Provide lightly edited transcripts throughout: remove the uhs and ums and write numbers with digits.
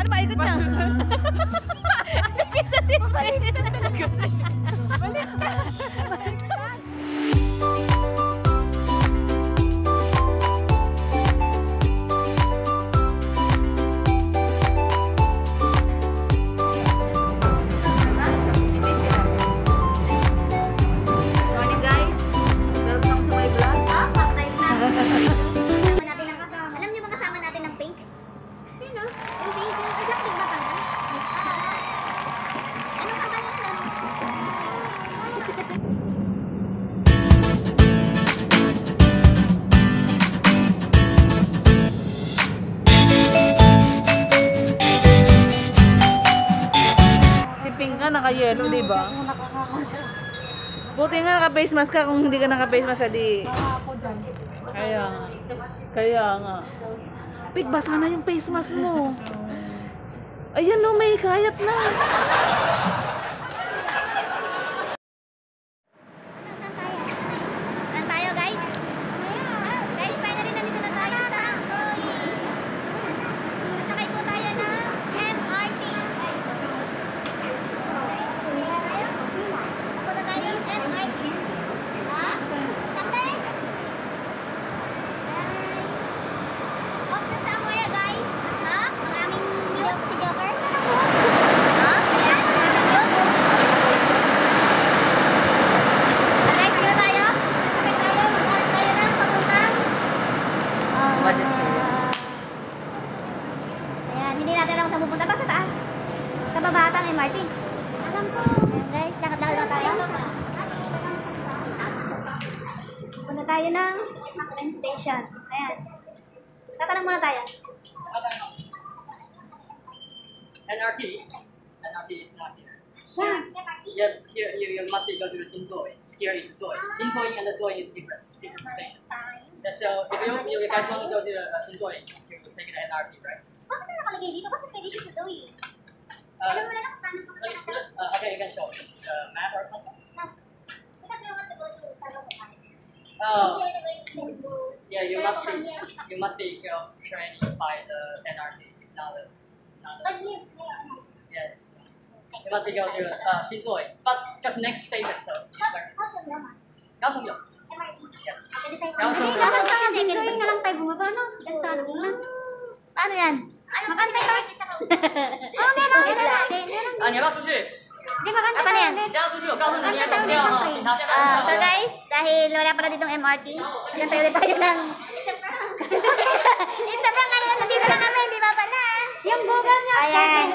Paano maikot niya? Nakita si Balik. Naka-yellow, di ba? Buti nga naka-face mask ka. Kung hindi ka naka-face mask, di. Kaya nga. Kaya nga. Pig, basa na yung face mask mo. Ayan no, may kayat na. Saan tayo, guys? Guys, finally nandito na tayo sa Soy. Sakay po tayo ng MRT. Punta tayo ng MRT. Ha? Sakay? Off to somewhere, guys. Ha? Ang aming si Joker. Ha? Ayan. Guys, dito tayo. Sakay tayo. Mag-art tayo ng papuntang Budget kayo. Ayan, hindi natin alam kung saan pupunta. Ba sa taas? Sa baba ata ng MRT. Alam ko. Ayan guys, lakad-lakad na tayo. Punta tayo ng train station. Ayan. Tatanong muna tayo. NRT is not here. Yeah. Yeah, here you must go to the Shintoy. Here is Joy. Shintoy and the Joy is different. It's the same. Yeah, so if you guys want to go to the Shintoy, you can take the NRT, right? Bakit na nakalagay dito? Kasi pwede siya sa Zoe. Uh, Alam mo na lang kung paano pa okay, you can show the map or something. Because we want to go to Tarlac. Oh, Here we're going to go. yeah, you must be training by the NRT. It's not the But here, yeah. You must be go to Shintoy, but just next station, so it's like Kaohsiung. Yes. Kasi Zoe na lang tayo bumaba, no? Paano yan? Makantay tayo. Oo, meron natin. 啊，你要不要出去？ Di makantay tayo. 你加出去，我告诉你，你要走不掉哈，警察现在 So guys, dahil wala pala ditong MRT, gantay ulit tayo ng... It's a prank, ano, nandito lang kami, di ba pala? Yung Google niya. Ayan.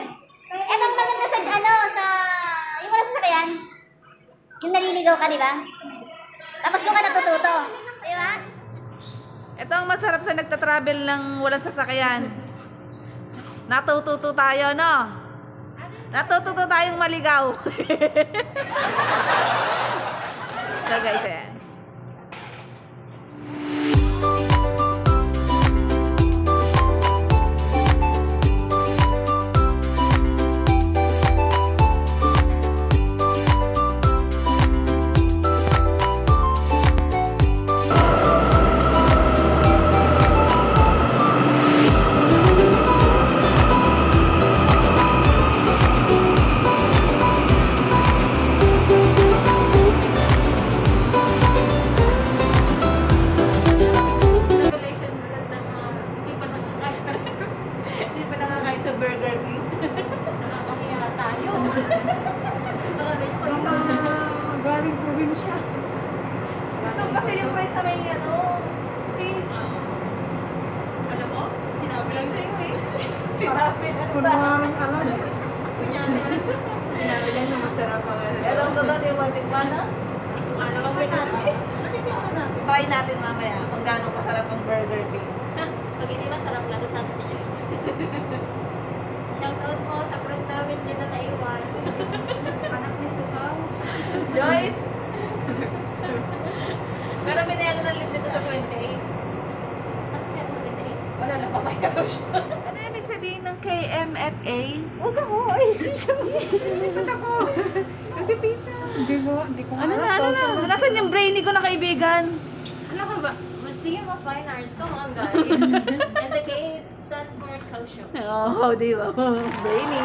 Etong maganda sa, sa... Yung wala sasakyan. Yung naliligaw ka, di ba? Tapos doon ka natututo. Di ba? Ito ang masarap sa nagta-travel ng walang sasakyan. Natututo tayo, no? Natututo tayong maligaw. So guys, ayan. Hindi pa nakakain sa Burger King. Nakakahiya tayo. Galing probinsya. Gusto ko kasi yung price na may cheese. Alam mo? Sinabi lang sa'yo eh. Sinabi lang Kunwarang alam. Sinabi lang na masarap ang ano. Pero ang totoo yung matikman na? Ano lang natin? Try natin mamaya kung gano'ng kasarap ang Burger King. Pag hindi masarap, lagot sa atin si Joyce. Shoutout po sa front namin din na Taiwan. Anak ni Sukaw. Joyce! Pero minayagan ng lead dito sa 28. Wala lang, papaya daw siya. Ano ibig sabihin ng KMFA? Huwag ako. Ay, siya. Ba't ako? Kasi pita. Hindi ko Ano na? Nasaan yung brainy ko na kaibigan? Ano ka ba? Museum of Fine Arts. Come on, guys. And the K stands for Kaosyo. Oh, di ba? Brainy.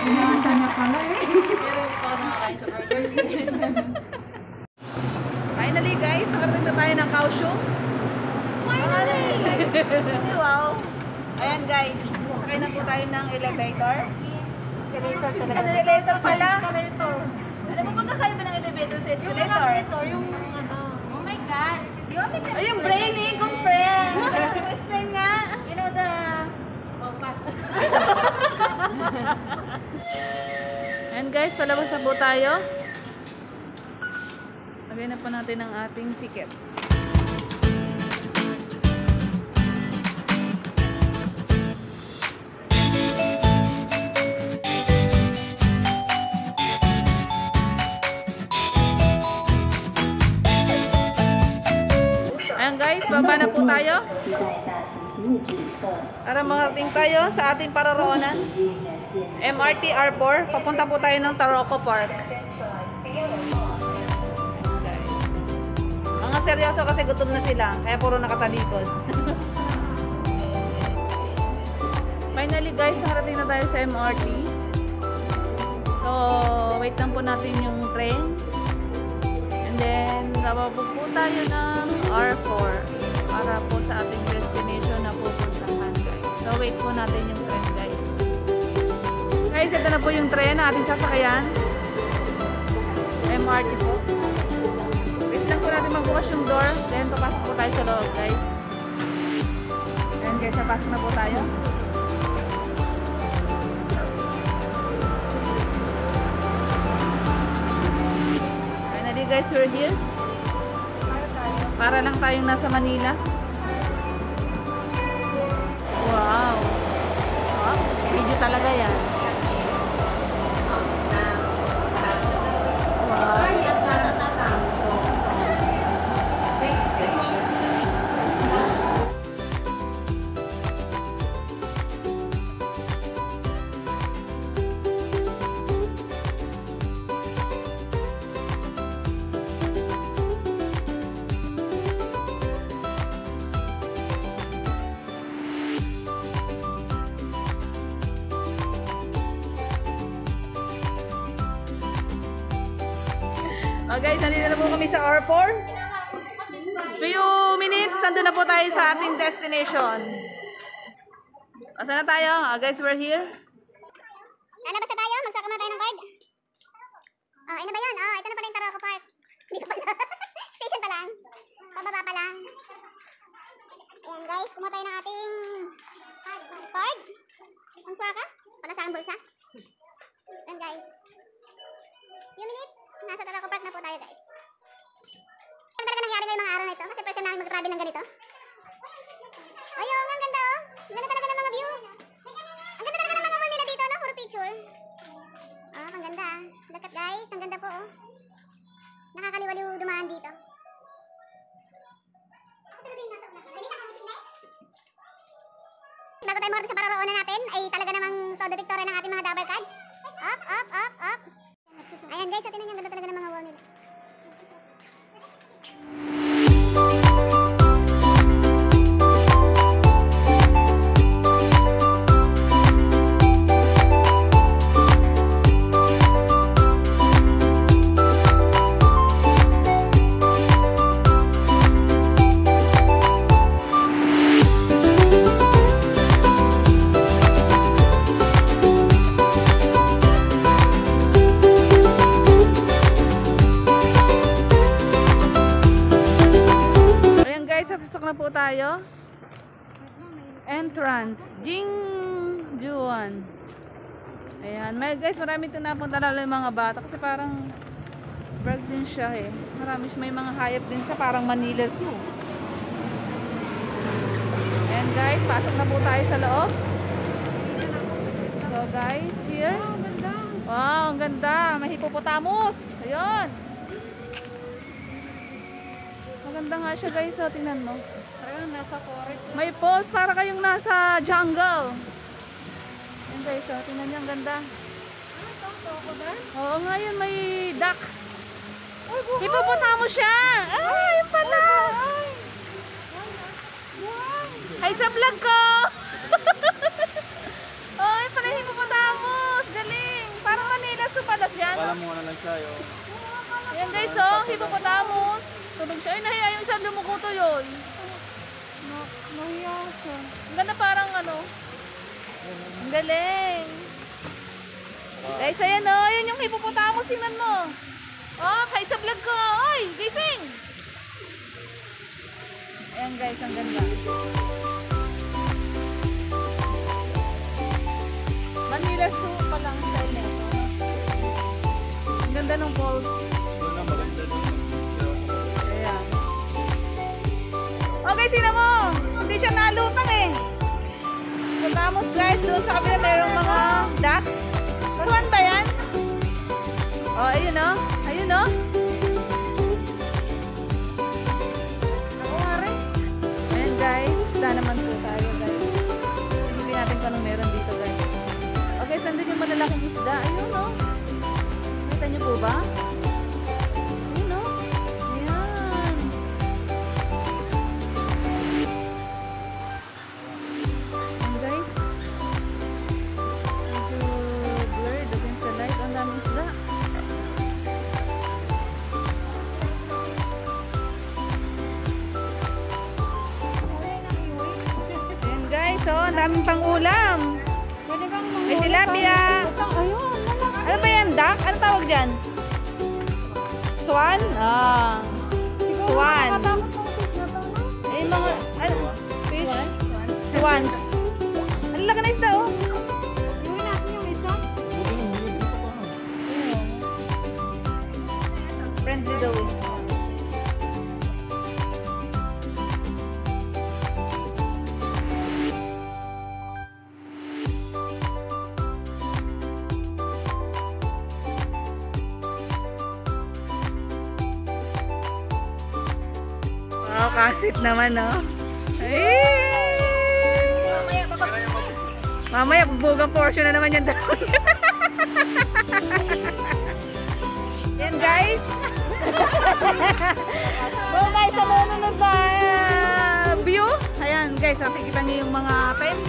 Inasa niya pala eh. Pero hindi pa ako nakakain sa burger. Finally guys, nakarating na tayo ng Kaosyo. Finally! Wow! Ayan guys, sakay na po tayo ng elevator. Escalator talaga. Escalator pala. Escalator. Alam mo ba kakaiba ng elevator sa escalator? Yung ano. Oh my God. Di ba may Ay, yung brainy, kung friend. Explain nga. You know the... Pass. Ayan guys, palabas na po tayo. Lagay na po natin ang ating ticket. Ayan guys, baba na po tayo. Para makarating tayo sa ating pararoonan. MRT R4, papunta po tayo ng Taroko Park. Guys. Mga seryoso kasi gutom na sila, kaya puro nakatalikod. Finally guys, nakarating na tayo sa MRT. So, wait lang po natin yung train. And then, bababa po tayo ng R4 para po sa ating destination na pupuntahan guys. So, wait po natin yung train guys. Guys, ito na po yung train na ating sasakayan. MRT po. Wait lang po natin magbukas yung door. Then, papasok po tayo sa loob guys. Ayan guys, papasok na po tayo. Finally guys, we're here. Para lang tayong nasa Manila. Wow! Oh, video talaga yan. Wow! Oh guys, nandito na po kami sa R4. Few minutes, nandun na po tayo sa ating destination. Asa na tayo? Guys, we're here. Lalabas na tayo, magsaka na tayo ng card. Oh, ano ba yun? Oh, ito na pala yung Taroko Park. Hindi ko pala. Station pa lang. Pababa pa lang. Ayan guys, kumuha tayo ng ating card. Ang saka? Wala sa aking bulsa. Ayan guys. Few minutes, nasa Taroko Park na po tayo guys. Ano talaga nangyari ngayong mga araw na ito? Kasi first time namin mag-travel ng ganito. Ayun, ang ganda oh. Ang ganda talaga ng mga view. Ang ganda talaga ng mga wall nila dito, no? Puro picture. Ah, ang ganda. Look at guys, ang ganda po oh. Nakakaliwaliw dumaan dito. Bago tayo makarating sa pararoonan natin, ay talaga namang todo victoria lang ating mga double cards. Up, up, up, up. Ayan guys, so tingnan nyo, ang ganda talaga ng mga wall nila. Pasok na po tayo. Entrance. Jingjuan. Ayan. Guys, marami ito napunta lalo yung mga bata. Kasi parang brag din siya eh. May mga hayop din siya. Parang Manila Zoo. Ayan guys, pasok na po tayo sa loob. So guys, here. Wow, ang ganda. May hippopotamus. Ayun. Maganda nga siya guys, so tingnan mo. Parang nasa forest. May falls, para kayong nasa jungle. Ayan guys, so tingnan niyo, ang ganda. Oo nga yun, may duck. Hippopotamus siya. Ay, yun pala. Ay, sa vlog ko. Ay, pala yung hippopotamus. Galing. Parang Manila supalas yan. Kala mo ano lang siya, yung... Ayan guys, oh, hippopotamus. Tulog siya. Ay, nahiya yung isang lumukuto yun. Nahiya siya. Ang ganda parang ano. Ang galing. Guys, ayan oh. Ayan yung hippopotamus. Tingnan mo. Oh, kahit sa vlog ko. Oy, gising. Ayan guys, ang ganda. Manila Zoo pa lang sa inyo. Ang ganda ng falls. Doon na maganda doon. Ayan. Okay, sino mo? Hindi siya nalutang eh. Pagkamos guys, doon sa kabila mayroong mga duck. Swan ba yan? Oh, ayun oh. Ayun oh. Ako nga rin. Ayan guys, isda naman po tayo guys. Hindi natin kung anong meron dito guys. Okay, saan din yung malalaking isda? Ayun oh. Nakita niyo po ba? Ayun oh. Ayan. Ayan guys. Medyo blurred against the light. Ang daming isda. Ayan guys, oh, ang daming pang-ulam. Pwede bang May tilapia. Ayun, malaki. Ano ba yan, duck? Ano tawag dyan? Swan? Ah. Swan. Nakatapos ng fish na to, no? Ay, mga, ano? Fish? Swans. Ang laki na isda, oh. Iuwi natin yung isa. Friendly daw eh. Wow, kasit naman, oh. Ay! Mamaya, bubugang portion na naman yan daw. Yan, guys. So, guys, sa nunod na view. Ayan, guys, nakikita niyo yung mga tent.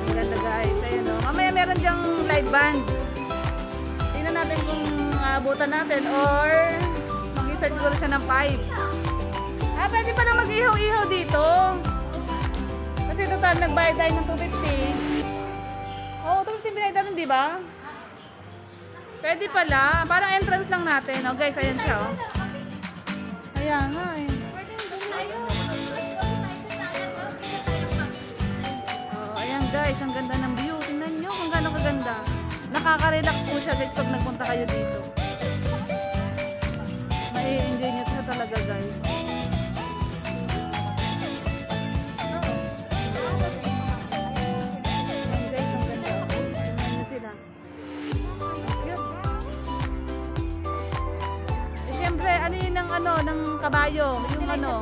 Ang ganda, guys. Ayan, oh. Mamaya meron dyang live band. Tingnan natin kung abutan natin or mag-search siguro siya ng 5. Ah, pwede pala mag-ihaw-ihaw dito. Kasi total, nagbayad tayo ng 250. Oo, 250 binayad natin, di ba? Pwede pala. Parang entrance lang natin. Oh, guys, ayan siya, oh. Ayan nga, eh. Oh, ayan, guys. Ang ganda ng view. Tingnan nyo kung gano'ng kaganda. Nakaka-relax po siya, guys, pag nagpunta kayo dito. Mai-enjoy nyo siya talaga, guys. Ng kabayo, yung ano,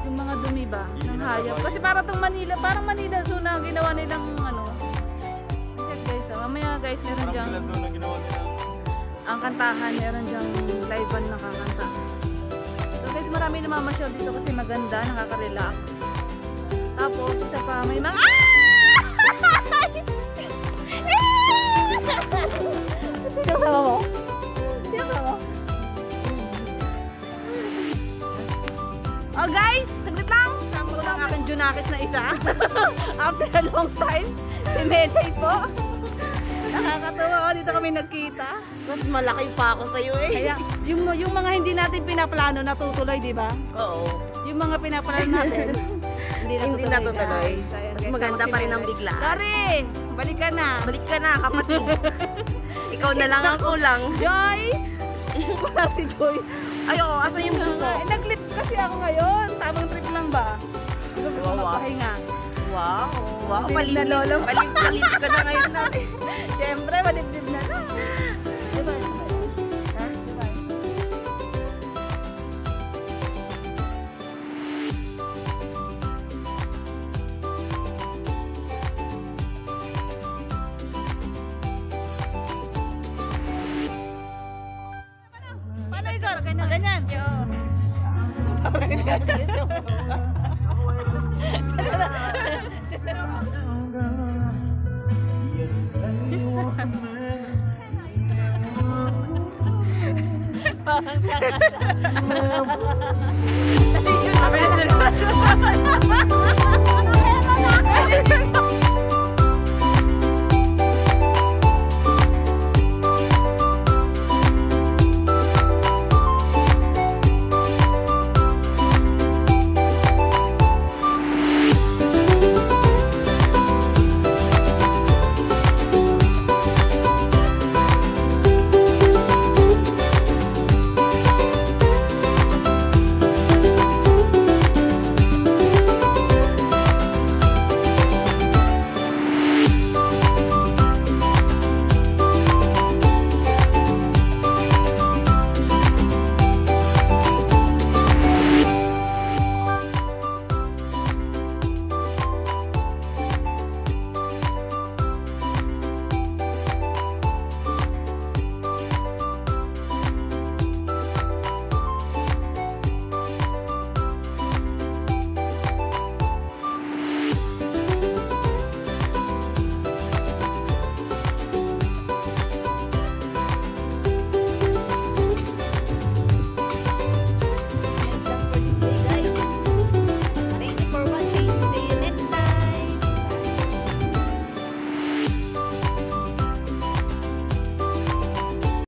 yung mga dumi ba, ng hayop. Kasi para tong Manila, parang Manila Zoo na ginawa nilang ano. Check guys, mamaya guys, meron diyang ang kantahan, meron diyang live band na kakanta. So guys, marami namamasyal dito kasi maganda, nakaka-relax. Tapos, isa pa, may mga Sino sama mo? Sino sama mo? Oh guys, saglit lang. Sama ko lang aking Junakis na isa. After a long time, si Meday po. Nakakatawa ko, dito kami nagkita. Mas malaki pa ako sa'yo eh. Kaya, yung mga hindi natin pinaplano natutuloy, di ba? Oo. Yung mga pinaplano natin, Hindi natutuloy. guys. Ayan, Mas guys, maganda tapos pa rin si ang Meday. biglaan. Lari, balik ka na. Balik ka na, kapatid. Ikaw na lang ang kulang. Joyce! Wala si Joyce. Ay, oo, asa yung buko? Nag-clip kasi ako ngayon. Tamang trip lang ba? Gusto ko Wow. magpahinga. Wow. Wow, Palib na lolo. palib ka na ngayon natin. Siyempre, malibdib na na. Diba? Ha? Diba? Paano ito? Ganyan. Sabi na